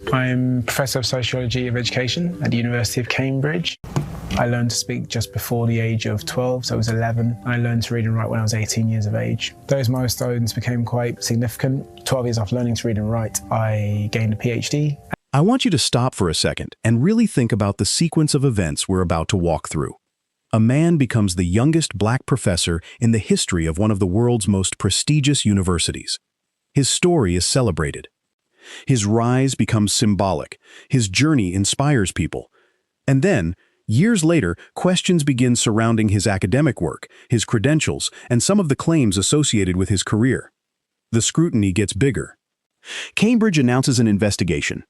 I'm Professor of Sociology of Education at the University of Cambridge. I learned to speak just before the age of 12, so I was 11. I learned to read and write when I was 18 years of age. Those milestones became quite significant. 12 years after learning to read and write, I gained a PhD. I want you to stop for a second and really think about the sequence of events we're about to walk through. A man becomes the youngest black professor in the history of one of the world's most prestigious universities. His story is celebrated. His rise becomes symbolic. His journey inspires people. And then, years later, questions begin surrounding his academic work, his credentials, and some of the claims associated with his career. The scrutiny gets bigger. Cambridge announces an investigation.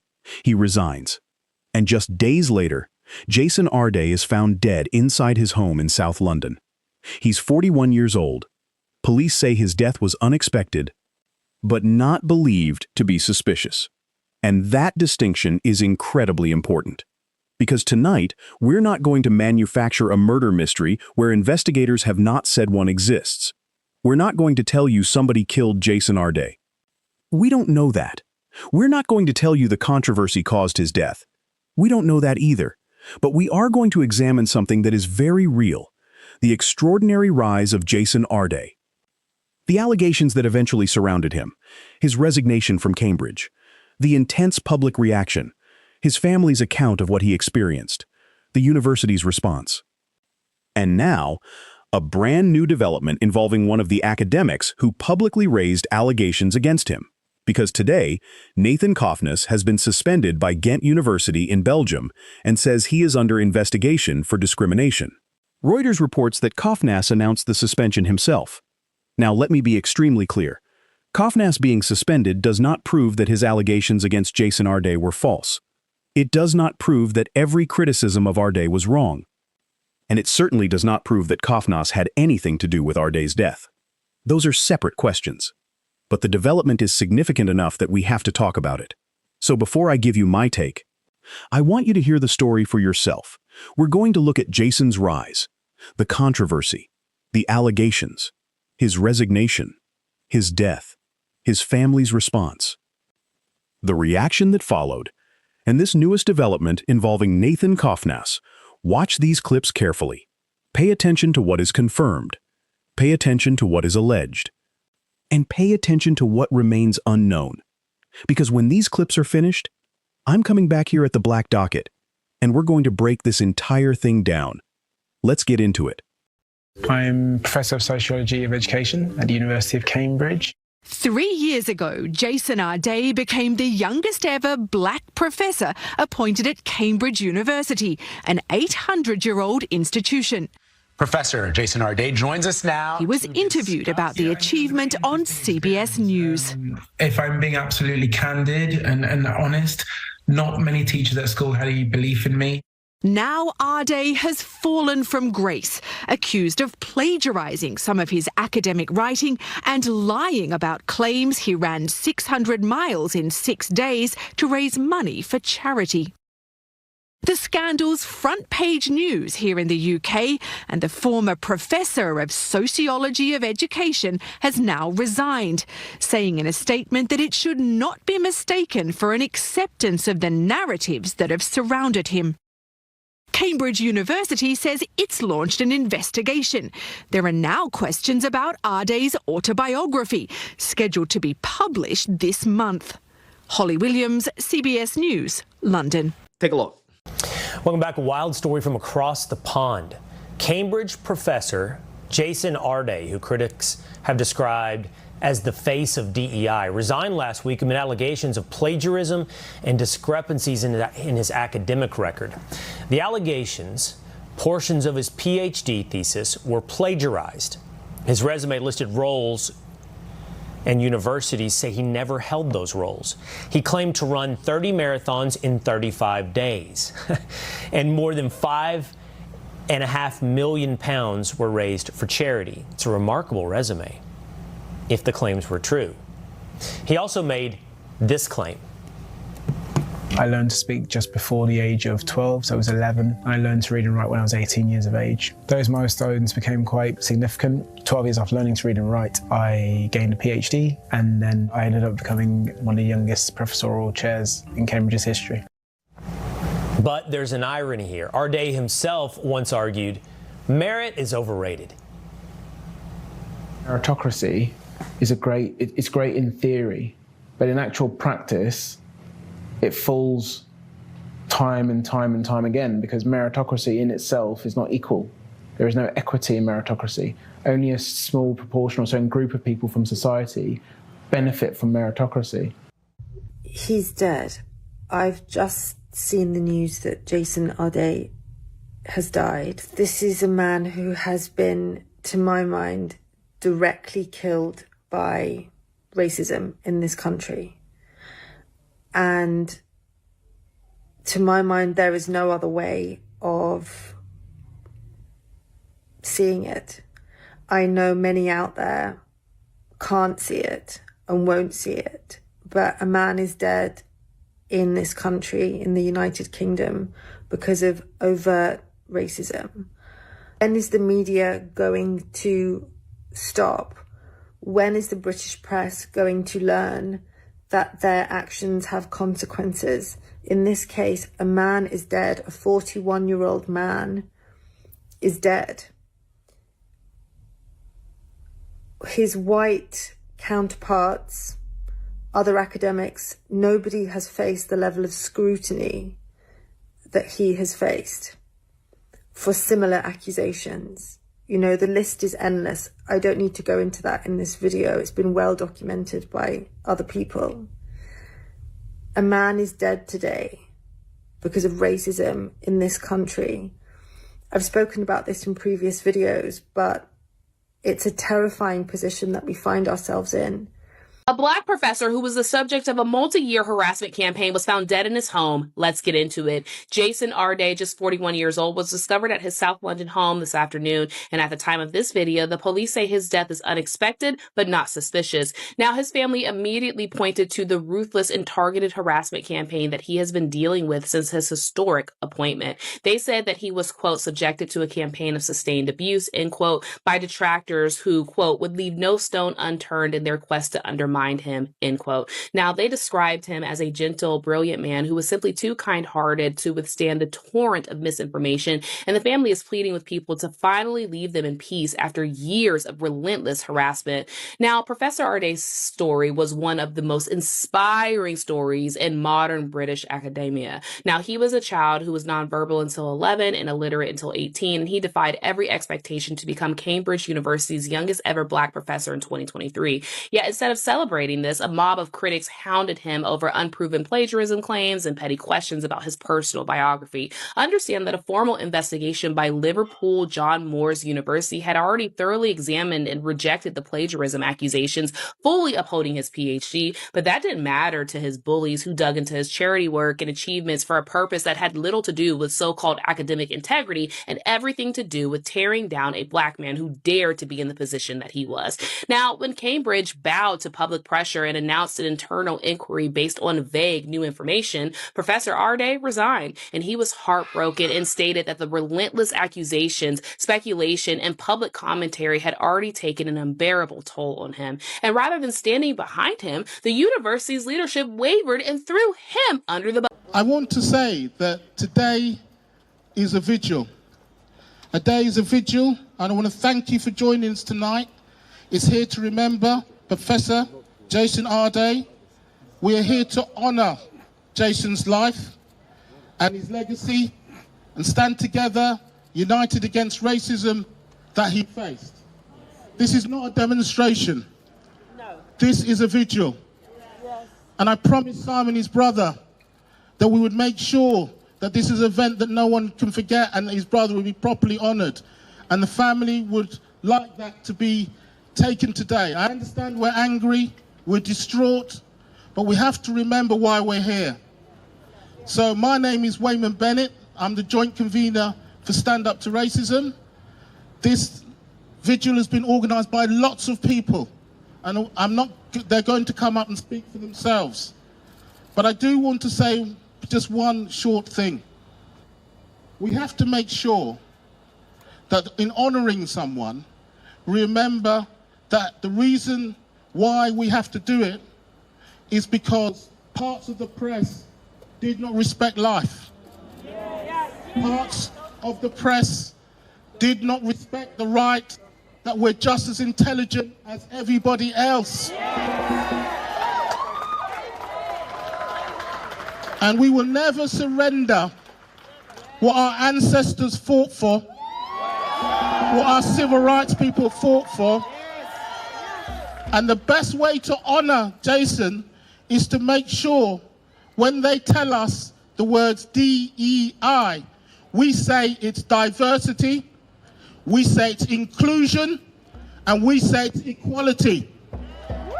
He resigns. And just days later, Jason Arday is found dead inside his home in South London. He's 41 years old. Police say his death was unexpected, but not believed to be suspicious. And that distinction is incredibly important. Because tonight, we're not going to manufacture a murder mystery where investigators have not said one exists. We're not going to tell you somebody killed Jason Arday. We don't know that. We're not going to tell you the controversy caused his death. We don't know that either. But we are going to examine something that is very real: the extraordinary rise of Jason Arday. The allegations that eventually surrounded him, his resignation from Cambridge, the intense public reaction, his family's account of what he experienced, the university's response. And now, a brand new development involving one of the academics who publicly raised allegations against him. Because today, Nathan Cofnas has been suspended by Ghent University in Belgium and says he is under investigation for discrimination. Reuters reports that Cofnas announced the suspension himself. Now, let me be extremely clear. Cofnas being suspended does not prove that his allegations against Jason Arday were false. It does not prove that every criticism of Arday was wrong. And it certainly does not prove that Cofnas had anything to do with Arday's death. Those are separate questions. But the development is significant enough that we have to talk about it. So before I give you my take, I want you to hear the story for yourself. We're going to look at Jason's rise, the controversy, the allegations, his resignation, his death, his family's response, the reaction that followed, and this newest development involving Nathan Cofnas. Watch these clips carefully. Pay attention to what is confirmed. Pay attention to what is alleged. And pay attention to what remains unknown. Because when these clips are finished, I'm coming back here at the Black Docket, and we're going to break this entire thing down. Let's get into it. I'm Professor of Sociology of Education at the University of Cambridge. 3 years ago, Jason Arday became the youngest ever black professor appointed at Cambridge University, an 800-year-old institution. Professor Jason Arday joins us now. He was interviewed about the achievement on CBS News. If I'm being absolutely candid and honest, not many teachers at school had any belief in me. Now Arday has fallen from grace, accused of plagiarizing some of his academic writing and lying about claims he ran 600 miles in 6 days to raise money for charity. The scandal's front-page news here in the UK, and the former Professor of Sociology of Education has now resigned, saying in a statement that it should not be mistaken for an acceptance of the narratives that have surrounded him. Cambridge University says it's launched an investigation. There are now questions about Arday's autobiography, scheduled to be published this month. Holly Williams, CBS News, London. Take a look. Welcome back. A wild story from across the pond. Cambridge professor Jason Arday, who critics have described as the face of DEI, resigned last week amid allegations of plagiarism and discrepancies in his academic record. The allegations, portions of his PhD thesis, were plagiarized. His resume listed roles, and universities say he never held those roles. He claimed to run 30 marathons in 35 days, and more than £5.5 million were raised for charity. It's a remarkable resume, if the claims were true. He also made this claim. I learned to speak just before the age of 12, so I was 11. I learned to read and write when I was 18 years of age. Those milestones became quite significant. 12 years after learning to read and write, I gained a PhD, and then I ended up becoming one of the youngest professorial chairs in Cambridge's history. But there's an irony here. Arday himself once argued, merit is overrated. Meritocracy is it's great in theory, but in actual practice, it falls time and time and time again, because meritocracy in itself is not equal. There is no equity in meritocracy. Only a small proportion or certain group of people from society benefit from meritocracy. He's dead. I've just seen the news that Jason Arday has died. This is a man who has been, to my mind, directly killed by racism in this country. And to my mind, there is no other way of seeing it. I know many out there can't see it and won't see it, but a man is dead in this country, in the United Kingdom, because of overt racism. When is the media going to stop? When is the British press going to learn that their actions have consequences? In this case, a man is dead. A 41-year-old man is dead. His white counterparts, other academics, nobody has faced the level of scrutiny that he has faced for similar accusations. You know, the list is endless. I don't need to go into that in this video. It's been well documented by other people. A man is dead today because of racism in this country. I've spoken about this in previous videos, but it's a terrifying position that we find ourselves in. A Black professor who was the subject of a multi-year harassment campaign was found dead in his home. Let's get into it. Jason Arday, just 41 years old, was discovered at his South London home this afternoon. And at the time of this video, the police say his death is unexpected, but not suspicious. Now, his family immediately pointed to the ruthless and targeted harassment campaign that he has been dealing with since his historic appointment. They said that he was, quote, subjected to a campaign of sustained abuse, end quote, by detractors who, quote, would leave no stone unturned in their quest to undermine him, end quote. Now, they described him as a gentle, brilliant man who was simply too kind-hearted to withstand the torrent of misinformation, and the family is pleading with people to finally leave them in peace after years of relentless harassment. Now, Professor Arday's story was one of the most inspiring stories in modern British academia. Now, he was a child who was nonverbal until 11 and illiterate until 18, and he defied every expectation to become Cambridge University's youngest ever Black professor in 2023. Yet, instead of celebrating this, a mob of critics hounded him over unproven plagiarism claims and petty questions about his personal biography. Understand that a formal investigation by Liverpool John Moores University had already thoroughly examined and rejected the plagiarism accusations, fully upholding his PhD, but that didn't matter to his bullies who dug into his charity work and achievements for a purpose that had little to do with so-called academic integrity and everything to do with tearing down a Black man who dared to be in the position that he was. Now, when Cambridge bowed to public pressure and announced an internal inquiry based on vague new information, Professor Arday resigned, and he was heartbroken and stated that the relentless accusations, speculation, and public commentary had already taken an unbearable toll on him. And rather than standing behind him, the university's leadership wavered and threw him under the bus. I want to say that today is a vigil. A day is a vigil, and I want to thank you for joining us tonight. It's here to remember Professor Jason Arday. We are here to honour Jason's life and his legacy and stand together, united against racism that he faced. This is not a demonstration. No. This is a vigil. Yes. And I promised Simon, his brother, that we would make sure that this is an event that no one can forget and that his brother would be properly honoured. And the family would like that to be taken today. I understand we're angry, we're distraught, but we have to remember why we're here. So my name is Wayman Bennett. I'm the joint convener for Stand Up to Racism. This vigil has been organised by lots of people, and they're going to come up and speak for themselves. But I do want to say just one short thing. We have to make sure that in honouring someone, remember that the reason why we have to do it is because parts of the press did not respect life. Parts of the press did not respect the right that we're just as intelligent as everybody else. And we will never surrender what our ancestors fought for, what our civil rights people fought for. And the best way to honour Jason is to make sure when they tell us the words DEI, we say it's diversity, we say it's inclusion, and we say it's equality.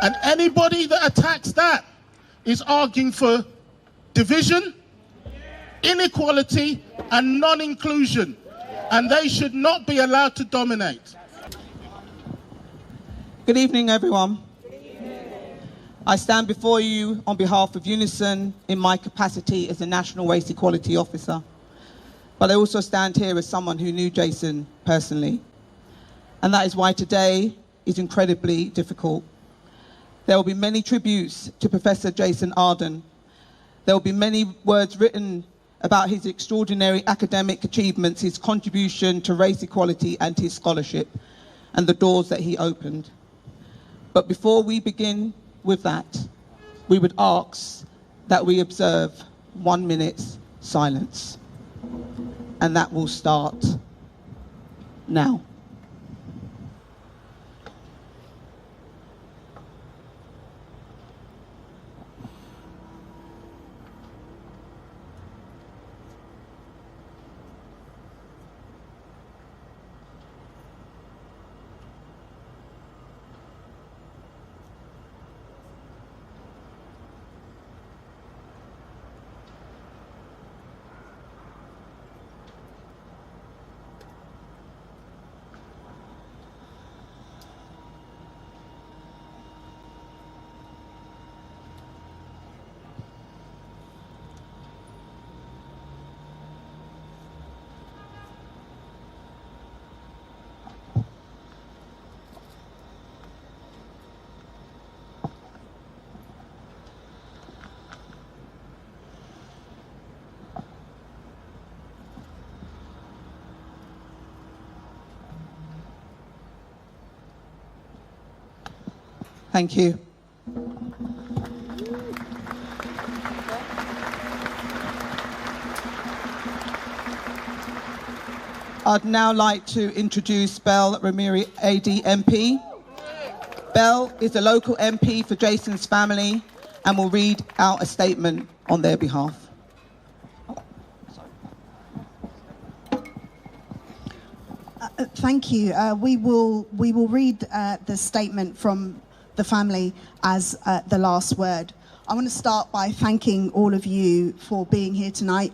And anybody that attacks that is arguing for division, inequality, and non-inclusion. And they should not be allowed to dominate. Good evening, everyone. I stand before you on behalf of Unison in my capacity as a National Race Equality Officer. But I also stand here as someone who knew Jason personally. And that is why today is incredibly difficult. There will be many tributes to Professor Jason Arday. There will be many words written about his extraordinary academic achievements, his contribution to race equality and his scholarship, and the doors that he opened. But before we begin with that, we would ask that we observe 1 minute's silence. And that will start now. Thank you. I'd now like to introduce Belle Ramiri, AD MP. Belle is a local MP for Jason's family and will read out a statement on their behalf. Thank you. We will read the statement from the family as the last word. I want to start by thanking all of you for being here tonight.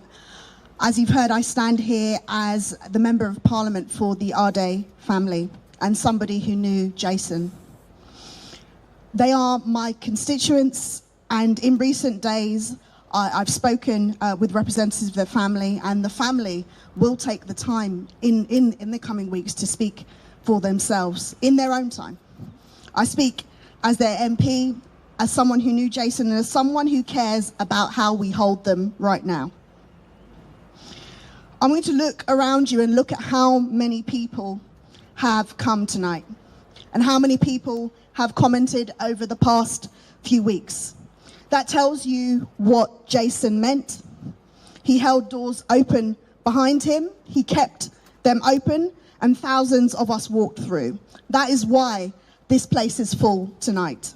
As you've heard, I stand here as the Member of Parliament for the Arday family and somebody who knew Jason. They are my constituents, and in recent days, I've spoken with representatives of their family, and the family will take the time in the coming weeks to speak for themselves in their own time. I speak as their MP, as someone who knew Jason, and as someone who cares about how we hold them right now. I'm going to look around you and look at how many people have come tonight and how many people have commented over the past few weeks. That tells you what Jason meant. He held doors open behind him, he kept them open, and thousands of us walked through. That is why this place is full tonight.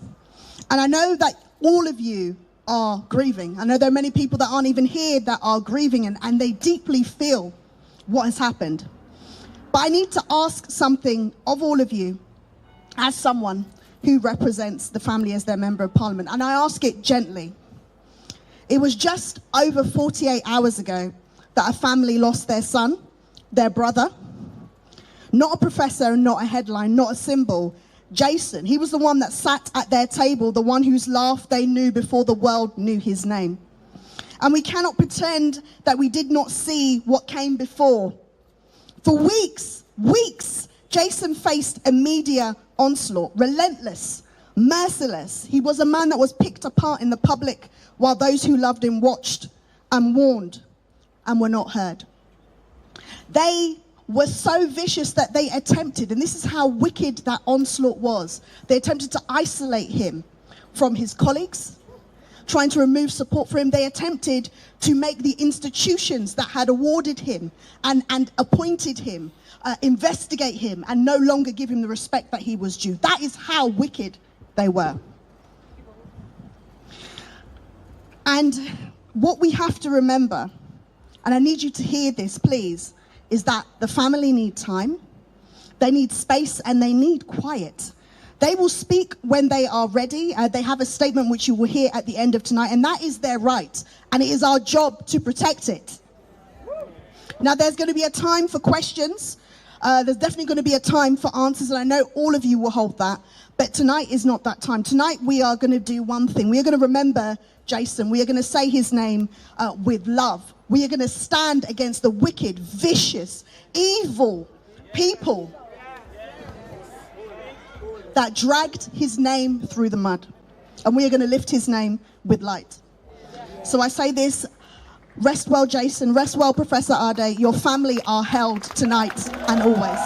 And I know that all of you are grieving. I know there are many people that aren't even here that are grieving, and they deeply feel what has happened. But I need to ask something of all of you as someone who represents the family as their Member of Parliament, and I ask it gently. It was just over 48 hours ago that a family lost their son, their brother, not a professor, not a headline, not a symbol. Jason, he was the one that sat at their table, the one whose laugh they knew before the world knew his name. And we cannot pretend that we did not see what came before. For weeks, Jason faced a media onslaught, relentless, merciless. He was a man that was picked apart in the public while those who loved him watched and warned and were not heard. They were so vicious that they attempted, and this is how wicked that onslaught was, they attempted to isolate him from his colleagues, trying to remove support for him. They attempted to make the institutions that had awarded him and appointed him, investigate him, and no longer give him the respect that he was due. That is how wicked they were. And what we have to remember, and I need you to hear this, please, is that the family need time, they need space, and they need quiet. They will speak when they are ready. They have a statement which you will hear at the end of tonight, and that is their right, and it is our job to protect it. Now, there's going to be a time for questions. There's definitely going to be a time for answers, and I know all of you will hold that, but tonight is not that time. Tonight, we are going to do one thing. We are going to remember Jason. We are going to say his name with love. We are going to stand against the wicked, vicious, evil people that dragged his name through the mud. And we are going to lift his name with light. So I say this, rest well, Jason, rest well, Professor Arday. Your family are held tonight and always.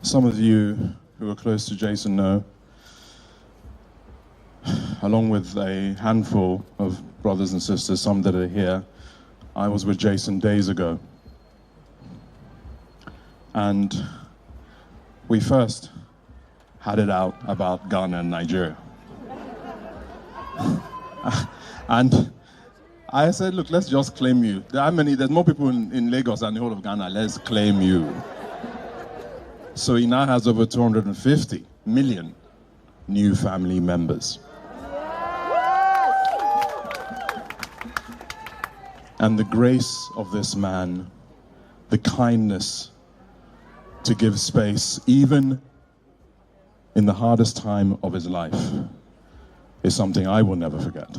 Some of you who are close to Jason know, along with a handful of brothers and sisters, some that are here, I was with Jason days ago. And we first had it out about Ghana and Nigeria. And I said, look, let's just claim you. There's more people in Lagos than the whole of Ghana. Let's claim you. So he now has over 250 million new family members. And the grace of this man, the kindness to give space, even in the hardest time of his life, is something I will never forget.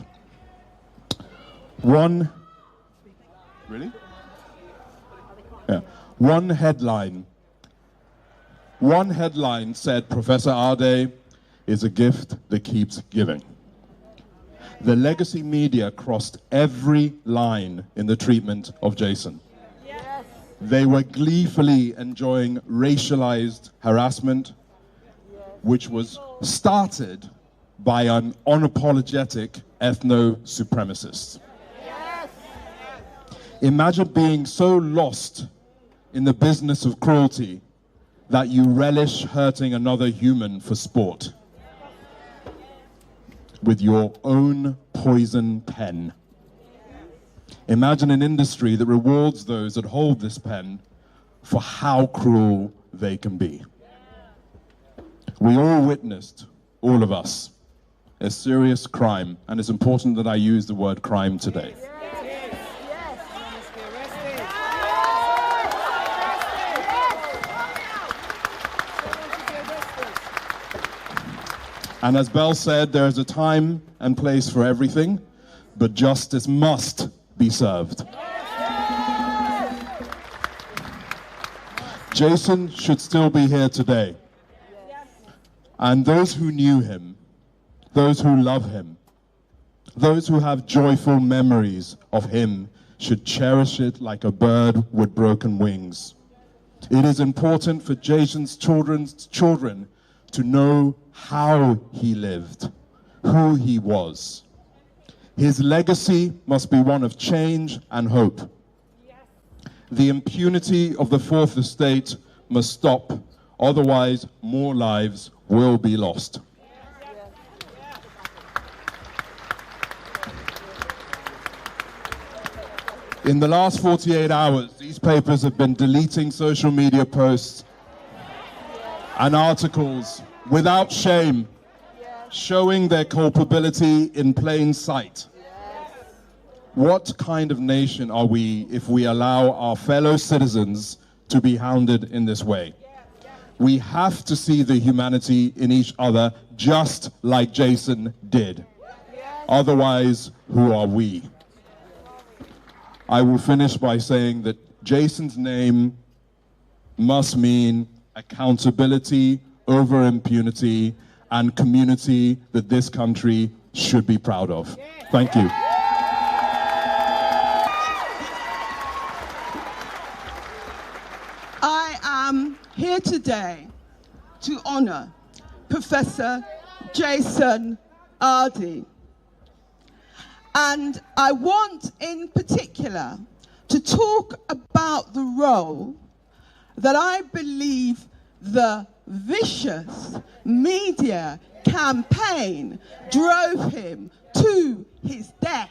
One headline said, Professor Arday is a gift that keeps giving. The legacy media crossed every line in the treatment of Jason. They were gleefully enjoying racialized harassment, which was started by an unapologetic ethno-supremacist. Imagine being so lost in the business of cruelty that you relish hurting another human for sport with your own poison pen. Imagine an industry that rewards those that hold this pen for how cruel they can be. We all witnessed, all of us, a serious crime, and it's important that I use the word crime today. And as Bell said, there is a time and place for everything, but justice must be served. Jason should still be here today. And those who knew him, those who love him, those who have joyful memories of him should cherish it like a bird with broken wings. It is important for Jason's children's children to know how he lived, who he was. His legacy must be one of change and hope. The impunity of the Fourth Estate must stop, otherwise more lives will be lost. In the last 48 hours, these papers have been deleting social media posts and articles without shame, showing their culpability in plain sight. What kind of nation are we if we allow our fellow citizens to be hounded in this way? We have to see the humanity in each other, just like Jason did. Otherwise, who are we? I will finish by saying that Jason's name must mean accountability over impunity and community that this country should be proud of. Thank you. I am here today to honor Professor Jason Arday. And I want in particular to talk about the role that I believe the vicious media campaign drove him to his death.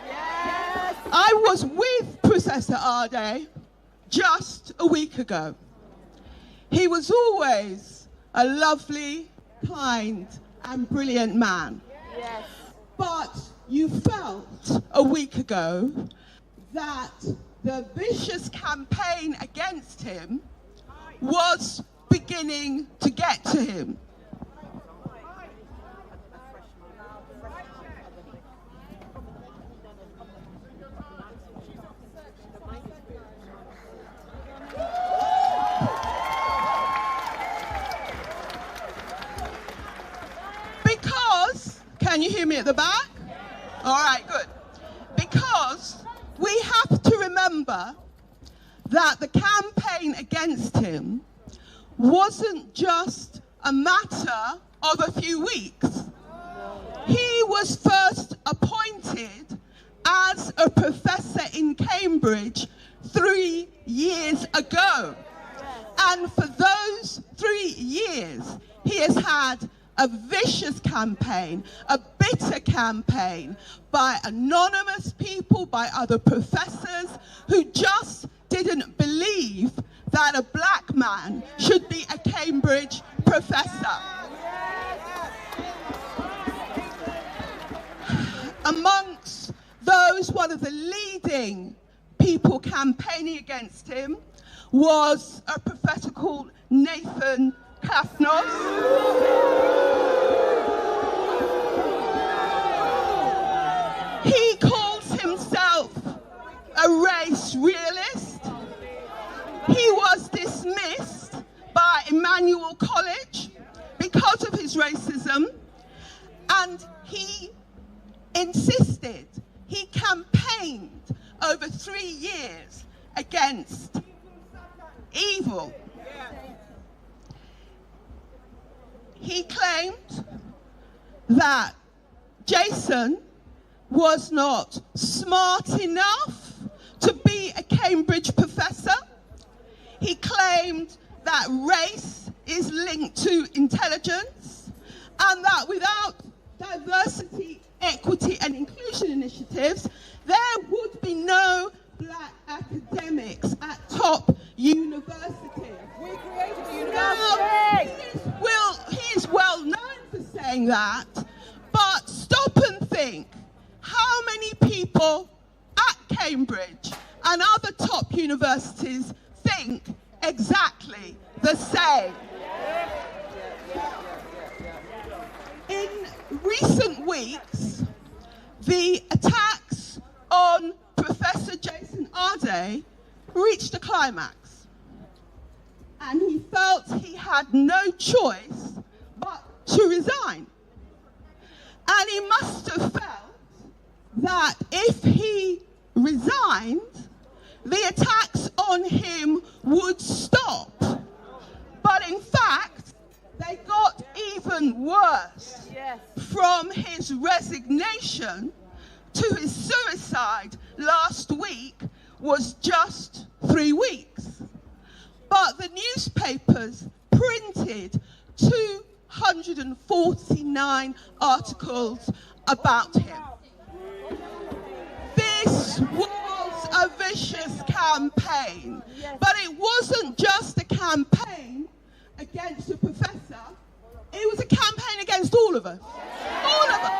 Yes. I was with Professor Arday just a week ago. He was always a lovely, kind, and brilliant man. Yes. But you felt a week ago that the vicious campaign against him was beginning to get to him. Because, can you hear me at the back? All right, good. Because we have to remember that the campaign against him wasn't just a matter of a few weeks. He was first appointed as a professor in Cambridge 3 years ago. And for those 3 years, he has had a vicious campaign, a bitter campaign by anonymous people, by other professors who just didn't believe that a black man should be a Cambridge professor. Amongst those, one of the leading people campaigning against him was a professor called Nathan Cofnas. He calls himself a race realist. He was dismissed by Emmanuel College because of his racism, and he insisted, he campaigned over 3 years against evil. He claimed that Jason was not smart enough to be a Cambridge professor. He claimed that race is linked to intelligence, and that without diversity, equity, and inclusion initiatives, there would be no black academics at top universities. We created the university. He is well known for saying that, but stop and think. How many people at Cambridge and other top universities think exactly the same? In recent weeks, the attacks on Professor Jason Arday reached a climax, and he felt he had no choice but to resign. And he must have felt that if he resigned, the attacks on him would stop. But in fact, they got even worse. Yes. From his resignation to his suicide last week was just 3 weeks. But the newspapers printed 249 articles about him. This was a vicious campaign, but it wasn't just a campaign against a professor, it was a campaign against all of us. All of us.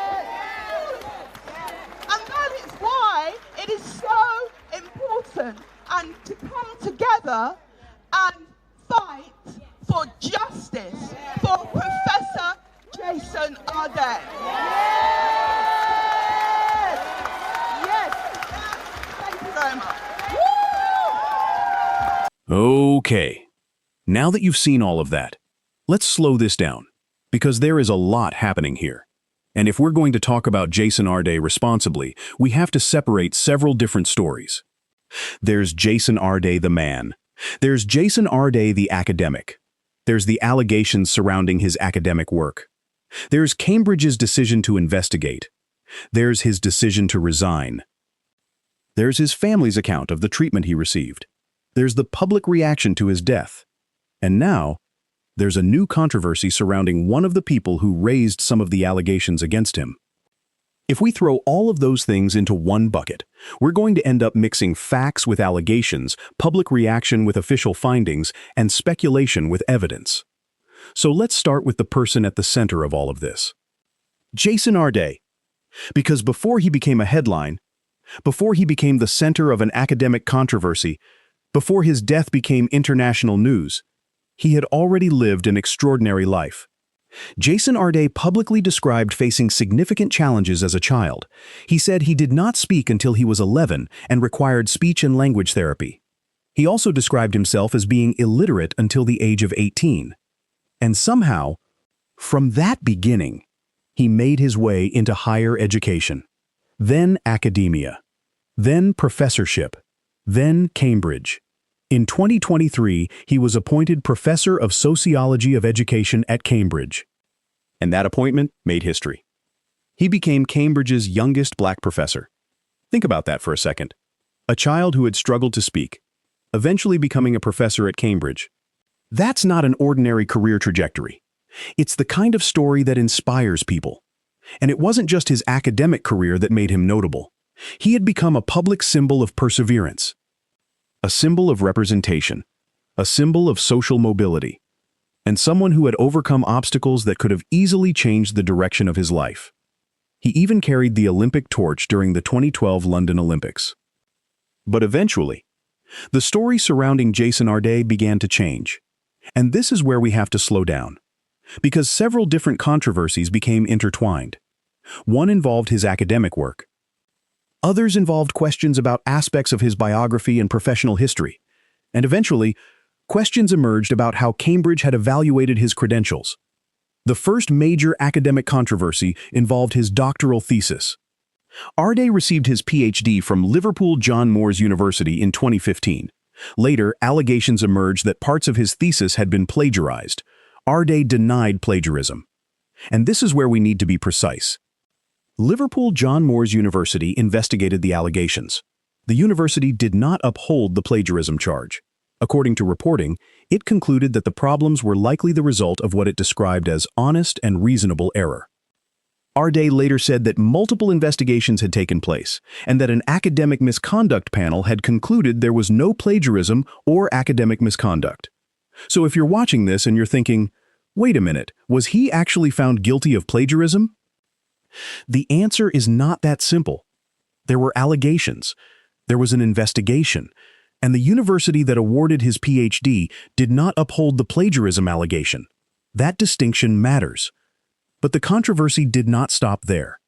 And that is why it is so important and to come together and fight for justice for Professor Jason Arday. Yes. Thank you very much. Okay, now that you've seen all of that, let's slow this down, because there is a lot happening here. And if we're going to talk about Jason Arday responsibly, we have to separate several different stories. There's Jason Arday the man. There's Jason Arday the academic. There's the allegations surrounding his academic work. There's Cambridge's decision to investigate. There's his decision to resign. There's his family's account of the treatment he received. There's the public reaction to his death. And now, there's a new controversy surrounding one of the people who raised some of the allegations against him. If we throw all of those things into one bucket, we're going to end up mixing facts with allegations, public reaction with official findings, and speculation with evidence. So let's start with the person at the center of all of this. Jason Arday. Because before he became a headline, before he became the center of an academic controversy, before his death became international news, he had already lived an extraordinary life. Jason Arday publicly described facing significant challenges as a child. He said he did not speak until he was 11 and required speech and language therapy. He also described himself as being illiterate until the age of 18. And somehow, from that beginning, he made his way into higher education, then academia, then professorship, then Cambridge. In 2023, he was appointed Professor of Sociology of Education at Cambridge. And that appointment made history. He became Cambridge's youngest black professor. Think about that for a second. A child who had struggled to speak, eventually becoming a professor at Cambridge. That's not an ordinary career trajectory. It's the kind of story that inspires people. And it wasn't just his academic career that made him notable. He had become a public symbol of perseverance. A symbol of representation, a symbol of social mobility, and someone who had overcome obstacles that could have easily changed the direction of his life. He even carried the Olympic torch during the 2012 London Olympics. But eventually, the story surrounding Jason Arday began to change. And this is where we have to slow down, because several different controversies became intertwined. One involved his academic work. Others involved questions about aspects of his biography and professional history. And eventually, questions emerged about how Cambridge had evaluated his credentials. The first major academic controversy involved his doctoral thesis. Arday received his PhD from Liverpool John Moores University in 2015. Later, allegations emerged that parts of his thesis had been plagiarized. Arday denied plagiarism. And this is where we need to be precise. Liverpool John Moores University investigated the allegations. The university did not uphold the plagiarism charge. According to reporting, it concluded that the problems were likely the result of what it described as honest and reasonable error. Arday later said that multiple investigations had taken place, and that an academic misconduct panel had concluded there was no plagiarism or academic misconduct. So if you're watching this and you're thinking, wait a minute, was he actually found guilty of plagiarism? The answer is not that simple. There were allegations, there was an investigation, and the university that awarded his PhD did not uphold the plagiarism allegation. That distinction matters. But the controversy did not stop there.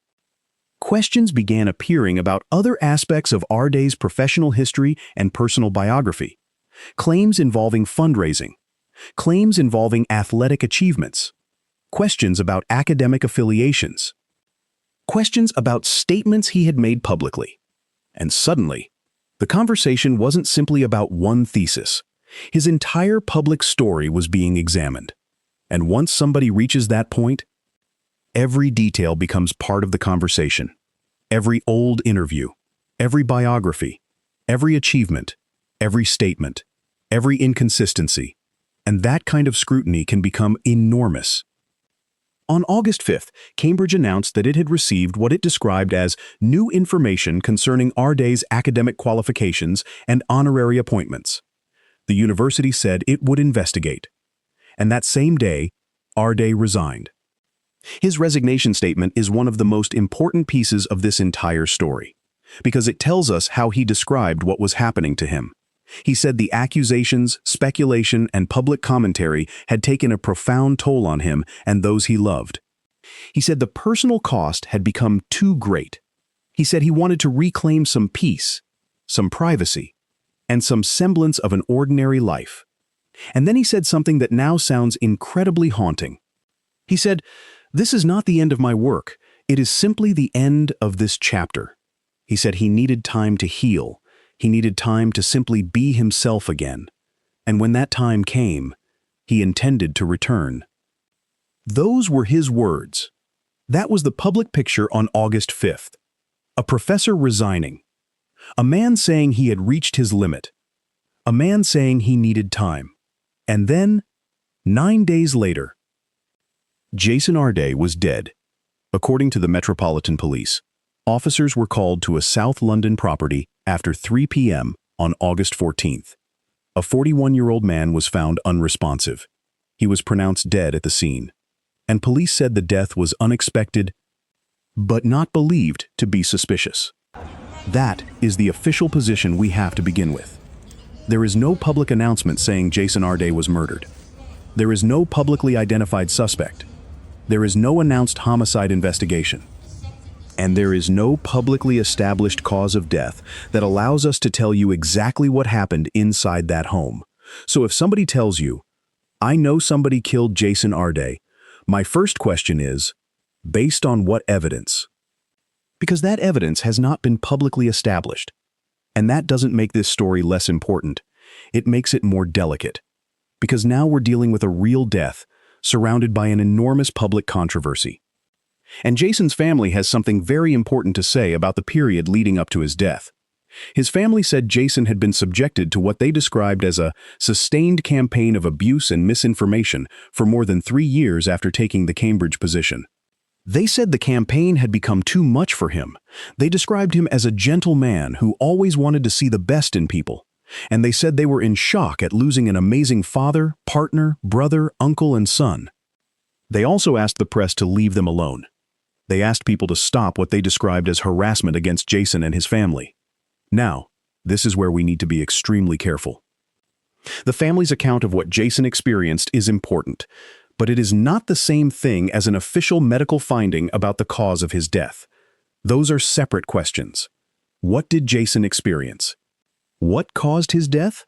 Questions began appearing about other aspects of Arday's professional history and personal biography. Claims involving fundraising, claims involving athletic achievements, questions about academic affiliations, questions about statements he had made publicly. And suddenly, the conversation wasn't simply about one thesis. His entire public story was being examined. And once somebody reaches that point, every detail becomes part of the conversation. Every old interview, every biography, every achievement, every statement, every inconsistency. And that kind of scrutiny can become enormous. On August 5th, Cambridge announced that it had received what it described as new information concerning Arday's academic qualifications and honorary appointments. The university said it would investigate. And that same day, Arday resigned. His resignation statement is one of the most important pieces of this entire story, because it tells us how he described what was happening to him. He said the accusations, speculation, and public commentary had taken a profound toll on him and those he loved. He said the personal cost had become too great. He said he wanted to reclaim some peace, some privacy, and some semblance of an ordinary life. And then he said something that now sounds incredibly haunting. He said, "This is not the end of my work. It is simply the end of this chapter." He said he needed time to heal. He needed time to simply be himself again. And when that time came, he intended to return. Those were his words. That was the public picture on August 5th. A professor resigning. A man saying he had reached his limit. A man saying he needed time. And then, 9 days later, Jason Arday was dead. According to the Metropolitan Police, officers were called to a South London property after 3 p.m. on August 14th. A 41-year-old man was found unresponsive. He was pronounced dead at the scene, and police said the death was unexpected, but not believed to be suspicious. That is the official position we have to begin with. There is no public announcement saying Jason Arday was murdered. There is no publicly identified suspect. There is no announced homicide investigation. And there is no publicly established cause of death that allows us to tell you exactly what happened inside that home. So if somebody tells you, "I know somebody killed Jason Arday," my first question is, based on what evidence? Because that evidence has not been publicly established. And that doesn't make this story less important. It makes it more delicate. Because now we're dealing with a real death, surrounded by an enormous public controversy. And Jason's family has something very important to say about the period leading up to his death. His family said Jason had been subjected to what they described as a sustained campaign of abuse and misinformation for more than 3 years after taking the Cambridge position. They said the campaign had become too much for him. They described him as a gentle man who always wanted to see the best in people. And they said they were in shock at losing an amazing father, partner, brother, uncle, and son. They also asked the press to leave them alone. They asked people to stop what they described as harassment against Jason and his family. Now, this is where we need to be extremely careful. The family's account of what Jason experienced is important, but it is not the same thing as an official medical finding about the cause of his death. Those are separate questions. What did Jason experience? What caused his death?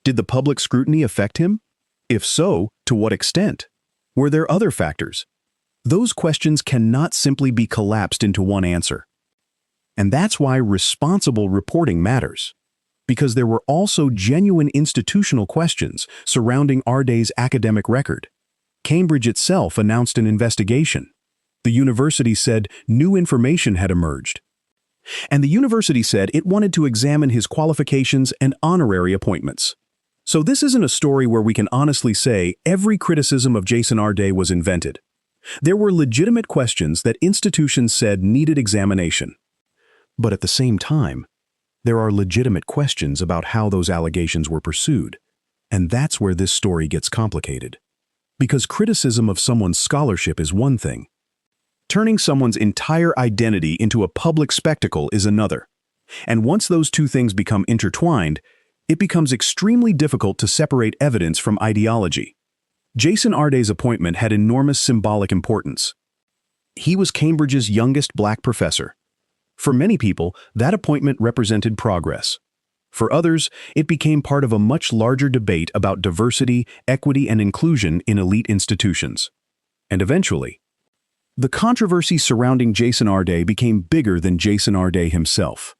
Did the public scrutiny affect him? If so, to what extent? Were there other factors? Those questions cannot simply be collapsed into one answer. And that's why responsible reporting matters. Because there were also genuine institutional questions surrounding Arday's academic record. Cambridge itself announced an investigation. The university said new information had emerged. And the university said it wanted to examine his qualifications and honorary appointments. So this isn't a story where we can honestly say every criticism of Jason Arday was invented. There were legitimate questions that institutions said needed examination. But at the same time, there are legitimate questions about how those allegations were pursued. And that's where this story gets complicated. Because criticism of someone's scholarship is one thing. Turning someone's entire identity into a public spectacle is another. And once those two things become intertwined, it becomes extremely difficult to separate evidence from ideology. Jason Arday's appointment had enormous symbolic importance. He was Cambridge's youngest black professor. For many people, that appointment represented progress. For others, it became part of a much larger debate about diversity, equity, and inclusion in elite institutions. And eventually, the controversy surrounding Jason Arday became bigger than Jason Arday himself.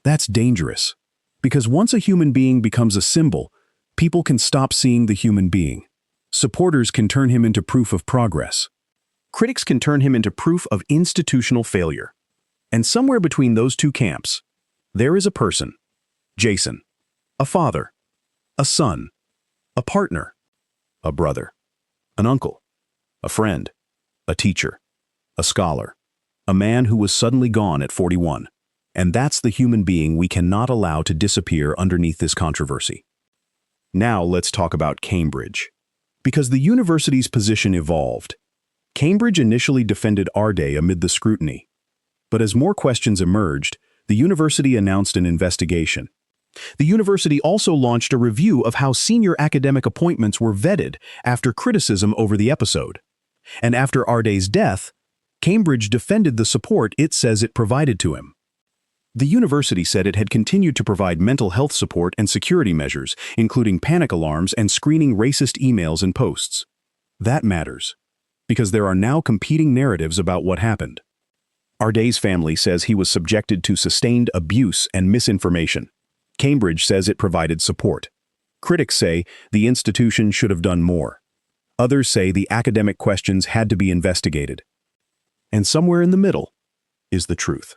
That's dangerous, because once a human being becomes a symbol, people can stop seeing the human being. Supporters can turn him into proof of progress. Critics can turn him into proof of institutional failure. And somewhere between those two camps, there is a person, Jason, a father, a son, a partner, a brother, an uncle, a friend, a teacher, a scholar, a man who was suddenly gone at 41. And that's the human being we cannot allow to disappear underneath this controversy. Now let's talk about Cambridge. Because the university's position evolved, Cambridge initially defended Arday amid the scrutiny. But as more questions emerged, the university announced an investigation. The university also launched a review of how senior academic appointments were vetted after criticism over the episode. And after Arday's death, Cambridge defended the support it says it provided to him. The university said it had continued to provide mental health support and security measures, including panic alarms and screening racist emails and posts. That matters, because there are now competing narratives about what happened. Arday's family says he was subjected to sustained abuse and misinformation. Cambridge says it provided support. Critics say the institution should have done more. Others say the academic questions had to be investigated. And somewhere in the middle is the truth.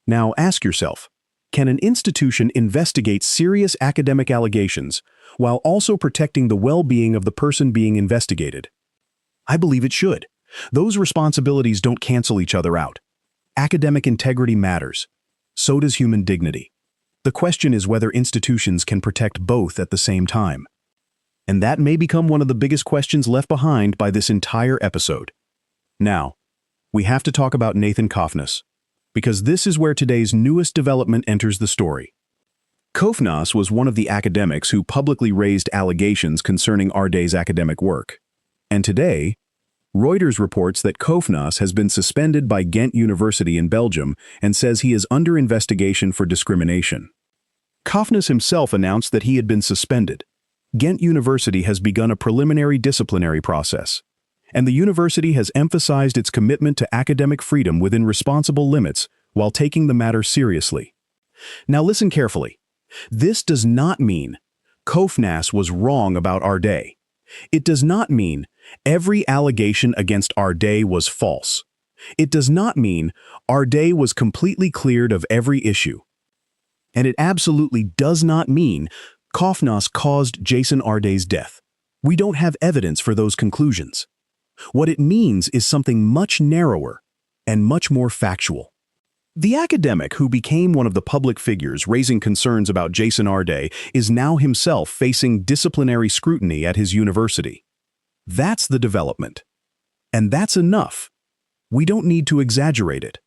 Now ask yourself, can an institution investigate serious academic allegations while also protecting the well-being of the person being investigated? I believe it should. Those responsibilities don't cancel each other out. Academic integrity matters. So does human dignity. The question is whether institutions can protect both at the same time. And that may become one of the biggest questions left behind by this entire episode. Now, we have to talk about Nathan Cofnas, because this is where today's newest development enters the story. Cofnas was one of the academics who publicly raised allegations concerning Arday's academic work. And today, Reuters reports that Cofnas has been suspended by Ghent University in Belgium and says he is under investigation for discrimination. Cofnas himself announced that he had been suspended. Ghent University has begun a preliminary disciplinary process, and the university has emphasized its commitment to academic freedom within responsible limits while taking the matter seriously. Now listen carefully. This does not mean Cofnas was wrong about Arday. It does not mean every allegation against Arday was false. It does not mean Arday was completely cleared of every issue. And it absolutely does not mean Cofnas caused Jason Arday's death. We don't have evidence for those conclusions. What it means is something much narrower and much more factual. The academic who became one of the public figures raising concerns about Jason Arday is now himself facing disciplinary scrutiny at his university. That's the development. And that's enough. We don't need to exaggerate it.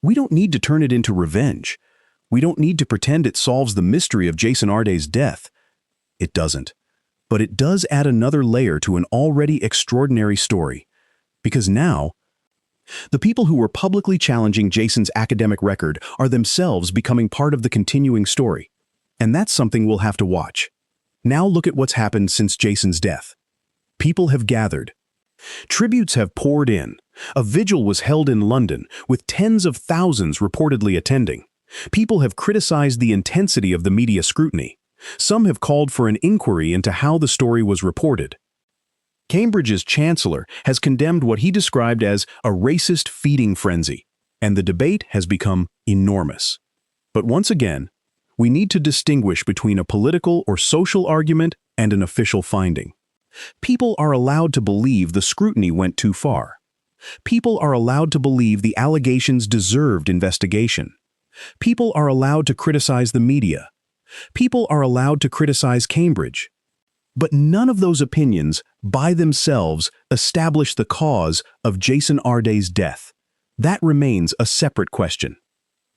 We don't need to turn it into revenge. We don't need to pretend it solves the mystery of Jason Arday's death. It doesn't. But it does add another layer to an already extraordinary story. Because now, the people who were publicly challenging Jason's academic record are themselves becoming part of the continuing story. And that's something we'll have to watch. Now look at what's happened since Jason's death. People have gathered. Tributes have poured in. A vigil was held in London, with tens of thousands reportedly attending. People have criticized the intensity of the media scrutiny. Some have called for an inquiry into how the story was reported. Cambridge's chancellor has condemned what he described as a racist feeding frenzy, and the debate has become enormous. But once again, we need to distinguish between a political or social argument and an official finding. People are allowed to believe the scrutiny went too far. People are allowed to believe the allegations deserved investigation. People are allowed to criticize the media. People are allowed to criticize Cambridge. But none of those opinions, by themselves, establish the cause of Jason Arday's death. That remains a separate question.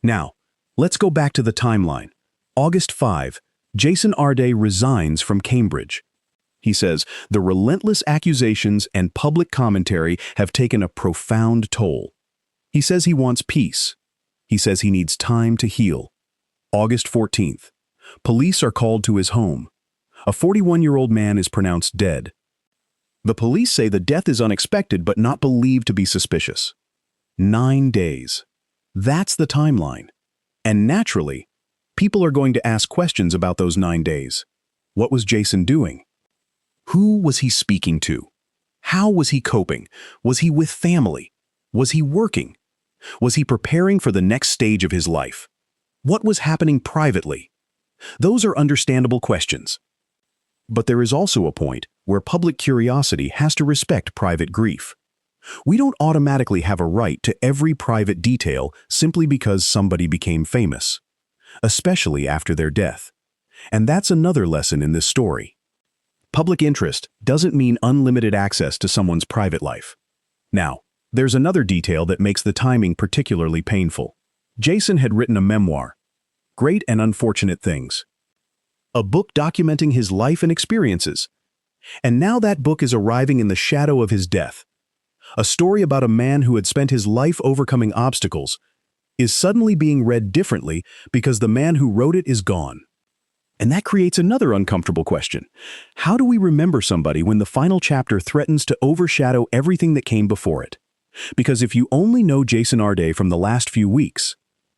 Now, let's go back to the timeline. August 5, Jason Arday resigns from Cambridge. He says, the relentless accusations and public commentary have taken a profound toll. He says he wants peace. He says he needs time to heal. August 14th, police are called to his home. A 41-year-old man is pronounced dead. The police say the death is unexpected but not believed to be suspicious. 9 days. That's the timeline. And naturally, people are going to ask questions about those 9 days. What was Jason doing? Who was he speaking to? How was he coping? Was he with family? Was he working? Was he preparing for the next stage of his life? What was happening privately? Those are understandable questions. But there is also a point where public curiosity has to respect private grief. We don't automatically have a right to every private detail simply because somebody became famous, especially after their death. And that's another lesson in this story. Public interest doesn't mean unlimited access to someone's private life. Now, there's another detail that makes the timing particularly painful. Jason had written a memoir, Great and Unfortunate Things. a book documenting his life and experiences. And now that book is arriving in the shadow of his death. A story about a man who had spent his life overcoming obstacles is suddenly being read differently because the man who wrote it is gone. And that creates another uncomfortable question. How do we remember somebody when the final chapter threatens to overshadow everything that came before it? Because if you only know Jason Arday from the last few weeks,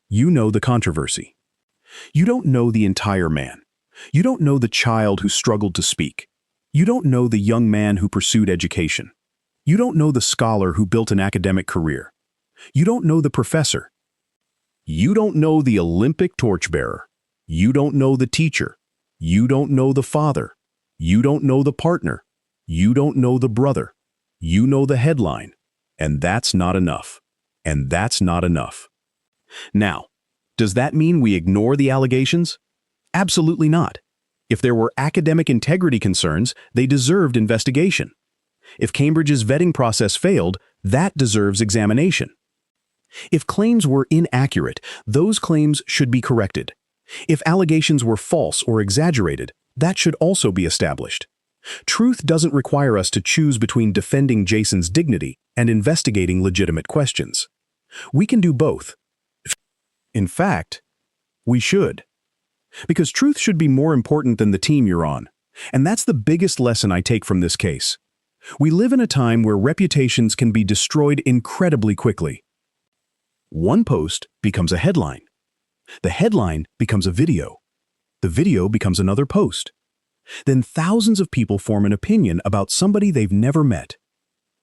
you know the controversy. You don't know the entire man. You don't know the child who struggled to speak. You don't know the young man who pursued education. You don't know the scholar who built an academic career. You don't know the professor. You don't know the Olympic torchbearer. You don't know the teacher. You don't know the father. You don't know the partner. You don't know the brother. You know the headline. And that's not enough. And that's not enough. Now, does that mean we ignore the allegations? Absolutely not. If there were academic integrity concerns, they deserved investigation. If Cambridge's vetting process failed, that deserves examination. If claims were inaccurate, those claims should be corrected. If allegations were false or exaggerated, that should also be established. Truth doesn't require us to choose between defending Jason's dignity and investigating legitimate questions. We can do both. In fact, we should. Because truth should be more important than the team you're on. And that's the biggest lesson I take from this case. We live in a time where reputations can be destroyed incredibly quickly. One post becomes a headline. The headline becomes a video. The video becomes another post. Then thousands of people form an opinion about somebody they've never met.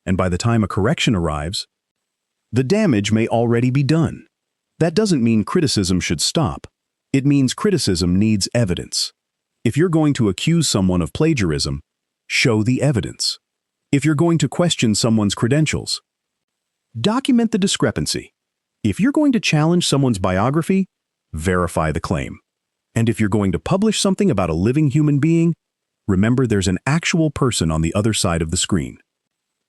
And by the time a correction arrives, the damage may already be done. That doesn't mean criticism should stop. It means criticism needs evidence. If you're going to accuse someone of plagiarism, show the evidence. If you're going to question someone's credentials, document the discrepancy. If you're going to challenge someone's biography, verify the claim. And if you're going to publish something about a living human being, remember there's an actual person on the other side of the screen.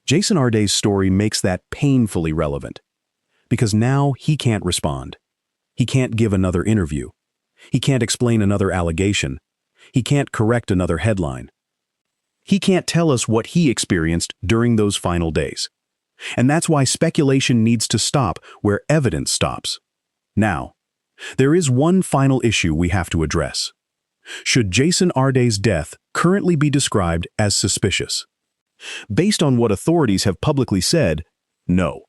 Jason Arday's story makes that painfully relevant. Because now he can't respond. He can't give another interview. He can't explain another allegation. He can't correct another headline. He can't tell us what he experienced during those final days. And that's why speculation needs to stop where evidence stops. Now, there is one final issue we have to address. Should Jason Arday's death currently be described as suspicious? Based on what authorities have publicly said, no.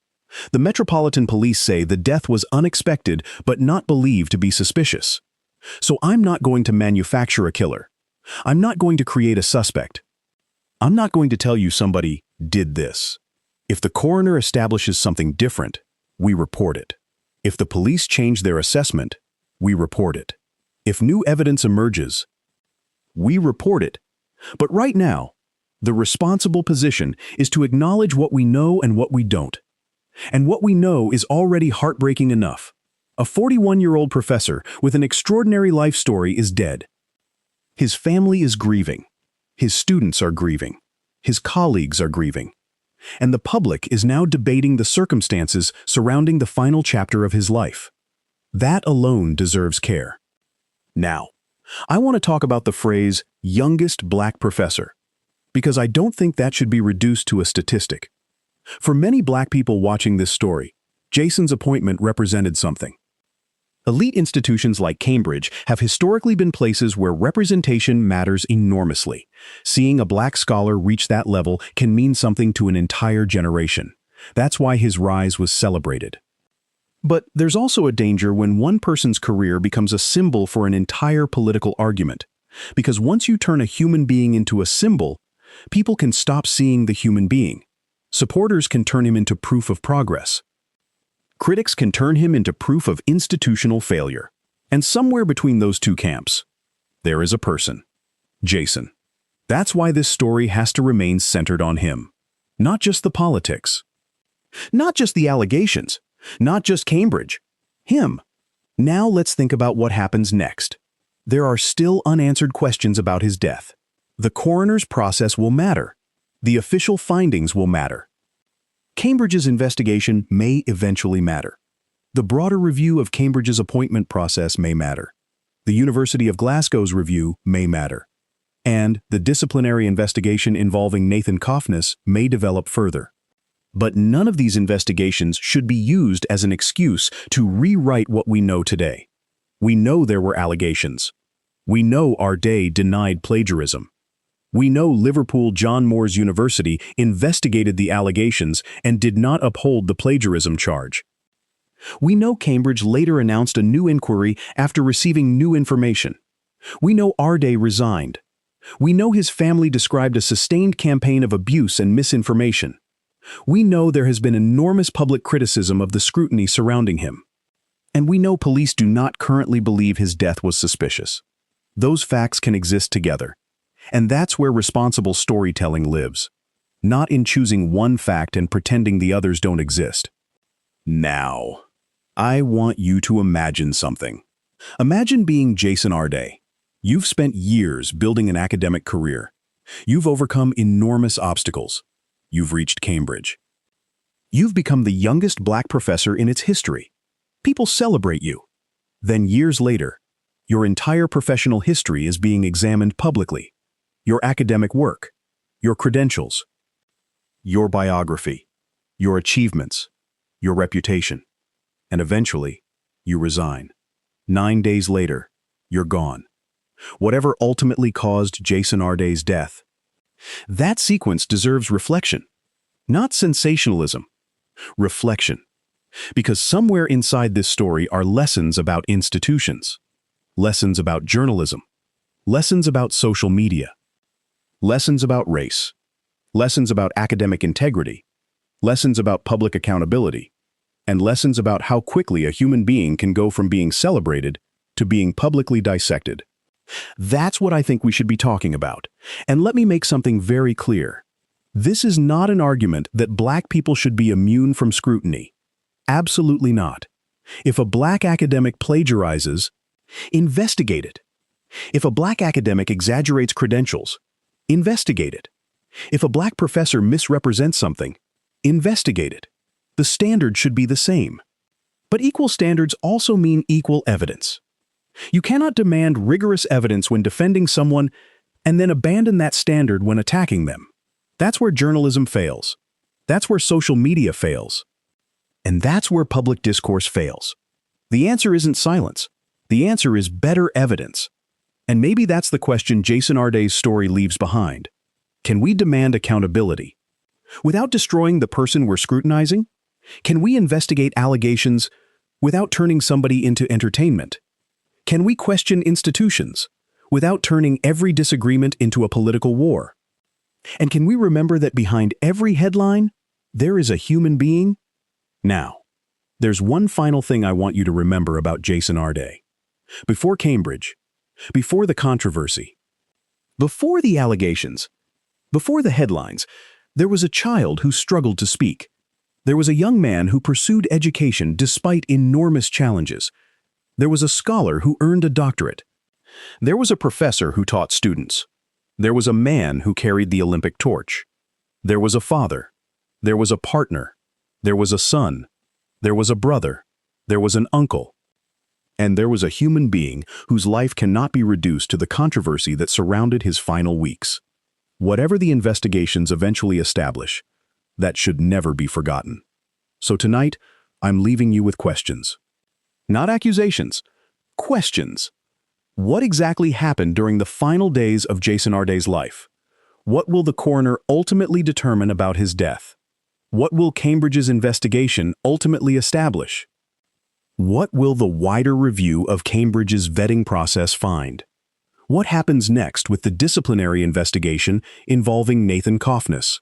The Metropolitan Police say the death was unexpected but not believed to be suspicious. So I'm not going to manufacture a killer. I'm not going to create a suspect. I'm not going to tell you somebody did this. If the coroner establishes something different, we report it. If the police change their assessment, we report it. If new evidence emerges, we report it. But right now, the responsible position is to acknowledge what we know and what we don't. And what we know is already heartbreaking enough. A 41-year-old professor with an extraordinary life story is dead. His family is grieving. His students are grieving. His colleagues are grieving. And the public is now debating the circumstances surrounding the final chapter of his life. That alone deserves care. Now, I want to talk about the phrase, youngest black professor, because I don't think that should be reduced to a statistic. For many black people watching this story, Jason's appointment represented something. Elite institutions like Cambridge have historically been places where representation matters enormously. Seeing a black scholar reach that level can mean something to an entire generation. That's why his rise was celebrated. But there's also a danger when one person's career becomes a symbol for an entire political argument. Because once you turn a human being into a symbol, people can stop seeing the human being. Supporters can turn him into proof of progress. Critics can turn him into proof of institutional failure. And somewhere between those two camps, there is a person, Jason. That's why this story has to remain centered on him. Not just the politics. Not just the allegations. Not just Cambridge. Him. Now let's think about what happens next. There are still unanswered questions about his death. The coroner's process will matter. The official findings will matter. Cambridge's investigation may eventually matter. The broader review of Cambridge's appointment process may matter. The University of Glasgow's review may matter. And the disciplinary investigation involving Nathan Cofnas may develop further. But none of these investigations should be used as an excuse to rewrite what we know today. We know there were allegations. We know Arday denied plagiarism. We know Liverpool John Moores University investigated the allegations and did not uphold the plagiarism charge. We know Cambridge later announced a new inquiry after receiving new information. We know Arday resigned. We know his family described a sustained campaign of abuse and misinformation. We know there has been enormous public criticism of the scrutiny surrounding him. And we know police do not currently believe his death was suspicious. Those facts can exist together. And that's where responsible storytelling lives. Not in choosing one fact and pretending the others don't exist. Now, I want you to imagine something. Imagine being Jason Arday. You've spent years building an academic career. You've overcome enormous obstacles. You've reached Cambridge. You've become the youngest black professor in its history. People celebrate you. Then years later, your entire professional history is being examined publicly. Your academic work, your credentials, your biography, your achievements, your reputation. And eventually, you resign. 9 days later, you're gone. Whatever ultimately caused Jason Arday's death. That sequence deserves reflection, not sensationalism. Reflection. Because somewhere inside this story are lessons about institutions, lessons about journalism, lessons about social media, lessons about race, lessons about academic integrity, lessons about public accountability, and lessons about how quickly a human being can go from being celebrated to being publicly dissected. That's what I think we should be talking about. And let me make something very clear. This is not an argument that black people should be immune from scrutiny. Absolutely not. If a black academic plagiarizes, investigate it. If a black academic exaggerates credentials, investigate it. If a black professor misrepresents something, investigate it. The standard should be the same. But equal standards also mean equal evidence. You cannot demand rigorous evidence when defending someone and then abandon that standard when attacking them. That's where journalism fails. That's where social media fails. And that's where public discourse fails. The answer isn't silence. The answer is better evidence. And maybe that's the question Jason Arday's story leaves behind. Can we demand accountability? Without destroying the person we're scrutinizing? Can we investigate allegations without turning somebody into entertainment? Can we question institutions without turning every disagreement into a political war? And can we remember that behind every headline, there is a human being? Now, there's one final thing I want you to remember about Jason Arday. Before Cambridge, before the controversy, before the allegations, before the headlines, there was a child who struggled to speak. There was a young man who pursued education despite enormous challenges. There was a scholar who earned a doctorate. There was a professor who taught students. There was a man who carried the Olympic torch. There was a father. There was a partner. There was a son. There was a brother. There was an uncle. And there was a human being whose life cannot be reduced to the controversy that surrounded his final weeks. Whatever the investigations eventually establish, that should never be forgotten. So tonight, I'm leaving you with questions. Not accusations, questions. What exactly happened during the final days of Jason Arday's life? What will the coroner ultimately determine about his death? What will Cambridge's investigation ultimately establish? What will the wider review of Cambridge's vetting process find? What happens next with the disciplinary investigation involving Nathan Cofnas?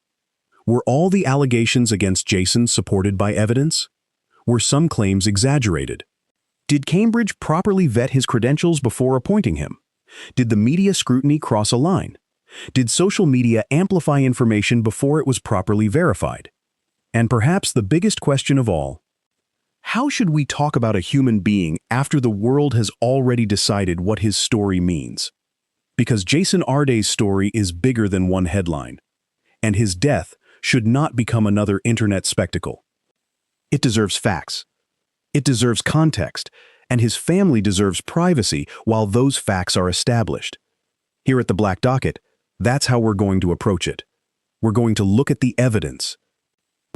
Were all the allegations against Jason supported by evidence? Were some claims exaggerated? Did Cambridge properly vet his credentials before appointing him? Did the media scrutiny cross a line? Did social media amplify information before it was properly verified? And perhaps the biggest question of all, how should we talk about a human being after the world has already decided what his story means? Because Jason Arday's story is bigger than one headline, and his death should not become another internet spectacle. It deserves facts. It deserves context, and his family deserves privacy while those facts are established. Here at the Black Docket, that's how we're going to approach it. We're going to look at the evidence.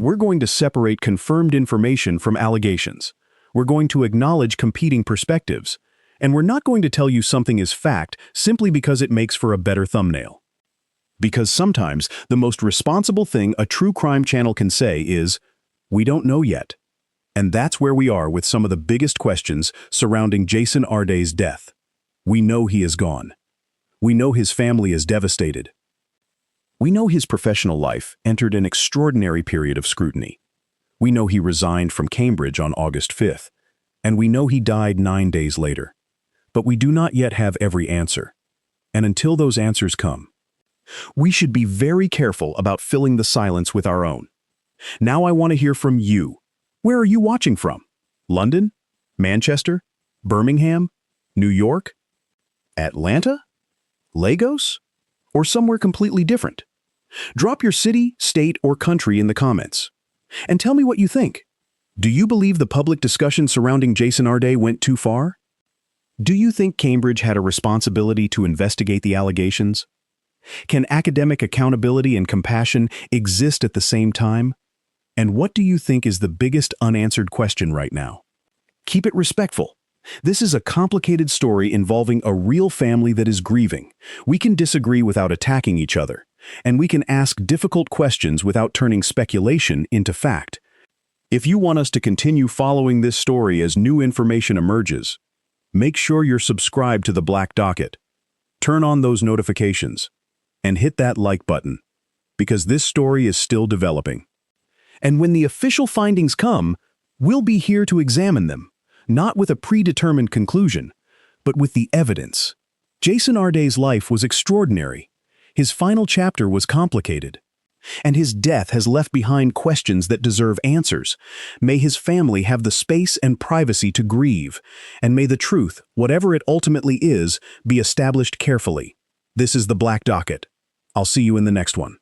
We're going to separate confirmed information from allegations. We're going to acknowledge competing perspectives. And we're not going to tell you something is fact simply because it makes for a better thumbnail. Because sometimes the most responsible thing a true crime channel can say is, "We don't know yet." And that's where we are with some of the biggest questions surrounding Jason Arday's death. We know he is gone. We know his family is devastated. We know his professional life entered an extraordinary period of scrutiny. We know he resigned from Cambridge on August 5th, and we know he died 9 days later. But we do not yet have every answer. And until those answers come, we should be very careful about filling the silence with our own. Now I want to hear from you. Where are you watching from? London? Manchester? Birmingham? New York? Atlanta? Lagos? Or somewhere completely different? Drop your city, state, or country in the comments. And tell me what you think. Do you believe the public discussion surrounding Jason Arday went too far? Do you think Cambridge had a responsibility to investigate the allegations? Can academic accountability and compassion exist at the same time? And what do you think is the biggest unanswered question right now? Keep it respectful. This is a complicated story involving a real family that is grieving. We can disagree without attacking each other, and we can ask difficult questions without turning speculation into fact. If you want us to continue following this story as new information emerges, make sure you're subscribed to the Black Docket. Turn on those notifications and hit that like button, because this story is still developing. And when the official findings come, we'll be here to examine them, not with a predetermined conclusion, but with the evidence. Jason Arday's life was extraordinary. His final chapter was complicated. And his death has left behind questions that deserve answers. May his family have the space and privacy to grieve, and may the truth, whatever it ultimately is, be established carefully. This is the Black Docket. I'll see you in the next one.